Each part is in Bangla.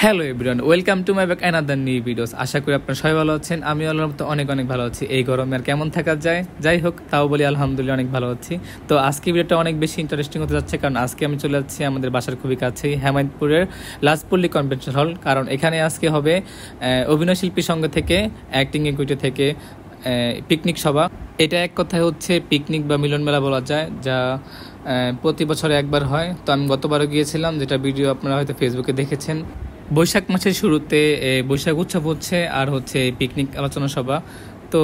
Hello everyone, welcome to my back another new videos. আশা করি আপনারা সবাই ভালো আছেন। আমি আল্লাহর মতো অনেক ভালো আছি। এই গরমে আর কেমন থাকা যায়, যাই হোক তাও বলি আলহামদুলিল্লাহ অনেক ভালো আছি। তো আজকে ভিডিওটা অনেক বেশি ইন্টারেস্টিং হতে যাচ্ছে, কারণ আজকে আমি চলে যাচ্ছি আমাদের বাসার খুবই কাছেই হেমায়তপুরের লাজপল্লী কনভেনশন হল। কারণ এখানে আজকে হবে অভিনয় শিল্পী সংঘ থেকে, অ্যাক্টিং ইকুইটি থেকে পিকনিক সভা। এটা এক কথায় হচ্ছে পিকনিক বা মিলন মেলা বলা যায়, যা প্রতি বছরে একবার হয়। তো আমি গতবারও গিয়েছিলাম, যেটা ভিডিও আপনারা হয়তো ফেসবুকে দেখেছেন। বৈশাখ মাসের শুরুতে বৈশাখ উৎসব হচ্ছে, আর হচ্ছে পিকনিক আলোচনা সভা। তো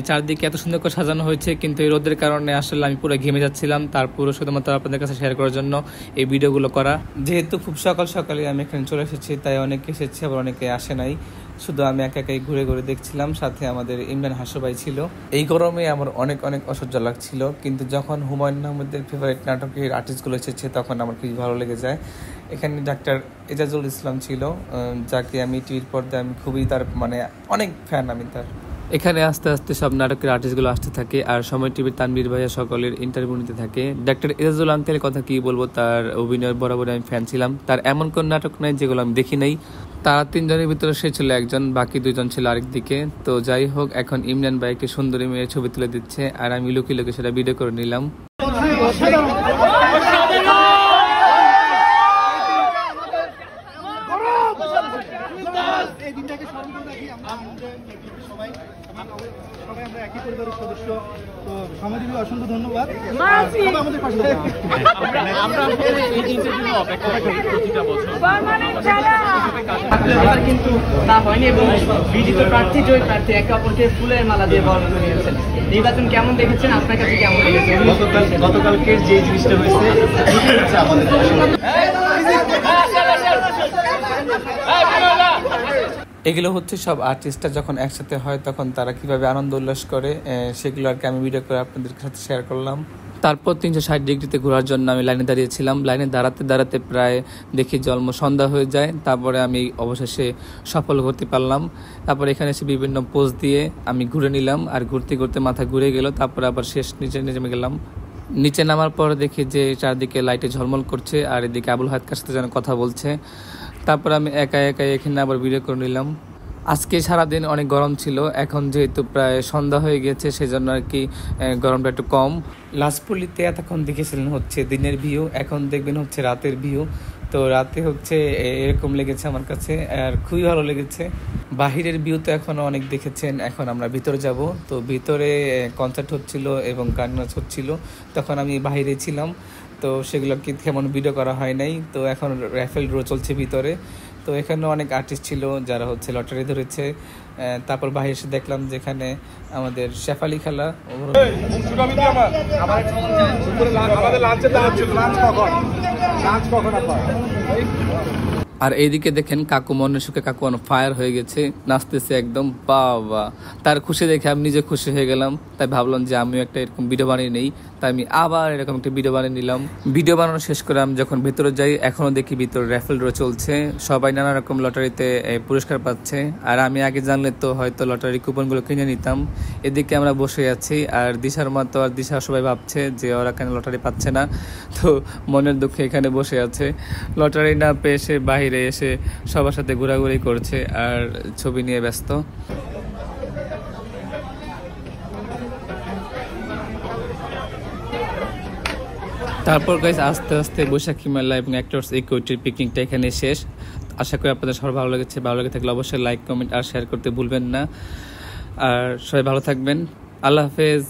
চারদিকে এত সুন্দর করে সাজানো হয়েছে, কিন্তু এই রোদের কারণে আসলে আমি পুরো ঘেমে যাচ্ছিলাম। তারপরে শুধুমাত্র আপনাদের কাছে শেয়ার করার জন্য এই ভিডিওগুলো করা। যেহেতু খুব সকালে আমি এখানে চলে এসেছি, তাই অনেকে এসেছে আবার অনেকে আসে নাই। শুধু আমি একাই ঘুরে দেখছিলাম, সাথে আমাদের ইমরান হাসু ভাই ছিল। এই গরমে আমার অনেক অসহ্য লাগছিল, কিন্তু যখন হুমায়ুন আহমেদের ফেভারিট নাটকের আর্টিস্টগুলো এসেছে তখন আমার খুবই ভালো লেগে যায়। এখানে ডাক্তার এজাজুল ইসলাম ছিল, যাকে আমি টিভির পর্দায় আমি খুবই তার অনেক ফ্যান আমি তার। এখানে আস্তে আস্তে সব নাটকের আর্টিস্টগুলো আসতে থাকে, আর সময় টিভির তানবীর ভাইয়া সকলের ইন্টারভিউ নিতে থাকে। ডাক্তার এজাজুল আঙ্কেলের কথা কি বলবো, তার অভিনয়ের বরাবর আমি ফ্যান ছিলাম। তার এমন কোন নাটক নাই যেগুলো আমি দেখি নাই। তারা তিনজনের ভিতরে সে ছিল একজন, বাকি দুজন ছিল আরেক দিকে। তো যাই হোক, এখন ইমরান ভাই একটি সুন্দরী মেয়ের ছবি তুলে দিচ্ছে, আর আমি লুকিয়ে সেটা ভিডিও করে নিলাম। অসংখ্য ধন্যবাদ। কিন্তু তা হয়নি, এবং বিজিত প্রার্থী জয়ী প্রার্থী একে অপরকে ফুলের মালা দিয়ে বরণ করে নিয়েছেন। নির্বাচন কেমন দেখেছেন, আপনার কাছে কেমন লেগেছে? গতকালকে যে জিনিসটা হয়েছে এগুলো হচ্ছে সব আর্টিস্টরা যখন একসাথে হয় তখন তারা কিভাবে আনন্দ উল্লাস করে, সেগুলো আর কি আমি ভিডিও করে আপনাদের সাথে শেয়ার করলাম। তারপর 360 ডিগ্রিতে ঘোরার জন্য আমি লাইনে দাঁড়িয়েছিলাম। লাইনে দাঁড়াতে প্রায় দেখি সন্ধ্যা হয়ে যায়। তারপরে আমি অবশেষে সফল করতে পারলাম। তারপর এখানে এসে বিভিন্ন পোজ দিয়ে আমি ঘুরে নিলাম, আর ঘুরতে মাথা ঘুরে গেল। তারপরে আবার শেষ নিচে নেমে গেলাম। নিচে নামার পর দেখি যে চারদিকে লাইটে ঝলমল করছে, আর এদিকে আবুল হায়াত কার সাথে যেন কথা বলছে। তারপর আমি একা এখানে আবার ভিডিও করে নিলাম। আজকে সারাদিন অনেক গরম ছিল, এখন যেহেতু প্রায় সন্ধ্যা হয়ে গেছে সেজন্য আর কি গরমটা একটু কম। লাজপল্লীতে এতক্ষণ দেখেছিলেন হচ্ছে দিনের ভিউ, এখন দেখবেন হচ্ছে রাতের ভিউ। তো রাতে হচ্ছে এরকম লেগেছে আমার কাছে, আর খুবই ভালো লেগেছে। বাহিরের ভিউ তো এখনও অনেক দেখেছেন, এখন আমরা ভিতরে যাব। তো ভিতরে কনসার্ট হচ্ছিল এবং গান নাচ হচ্ছিল, তখন আমি বাহিরে ছিলাম। তো সেগুলো কি তেমন ভিডিও করা হয় নাই। তো এখন র্যাফেল ড্র চলছে ভিতরে। তো এখানে অনেক আর্টিস্ট ছিল যারা হচ্ছে লটারি ধরেছে। তারপর বাইরে এসে দেখলাম যেখানে আমাদের শেফালি খেলা। আর এইদিকে দেখেন কাকু মনের সুখে, কাকু ফায়ার হয়ে গেছে, নাচতেছে একদম। বাবা, তার খুশি দেখে আমি নিজে খুশি হয়ে গেলাম। তাই ভাবলাম যে আমিও একটা এরকম ভিডিও বানিয়ে নেই। তাই আমি আবার এরকম একটা ভিডিও বানিয়ে নিলাম। ভিডিও বানানো শেষ করে আমি যখন ভেতরে যাই, এখনো দেখি ভিতরে র্যাফেল ড্র চলছে, সবাই নানা রকম লটারিতে পুরস্কার পাচ্ছে। আর আমি আগে জানলে তো হয়তো লটারি কুপনগুলো কিনে নিতাম। এদিকে আমরা বসে আছি, আর দিশার মতো আর দিশা সবাই ভাবছে যে ওরা কেন লটারি পাচ্ছে না। তো মনের দুঃখে এখানে বসে আছে, লটারি না পেয়ে সে বাহিরে এসে সবার সাথে ঘোরাঘুরি করছে আর ছবি নিয়ে ব্যস্ত। তারপর গাইস আস্তে আস্তে বৈশাখী মেলা এবং অ্যাক্টরস ইকুইটির পিকনিকটা এখানে শেষ। আশা করি আপনাদের সবার ভালো লেগেছে। ভালো লেগে থাকলে অবশ্যই লাইক, কমেন্ট আর শেয়ার করতে ভুলবেন না। আর সবাই ভালো থাকবেন। আল্লাহ হাফেজ।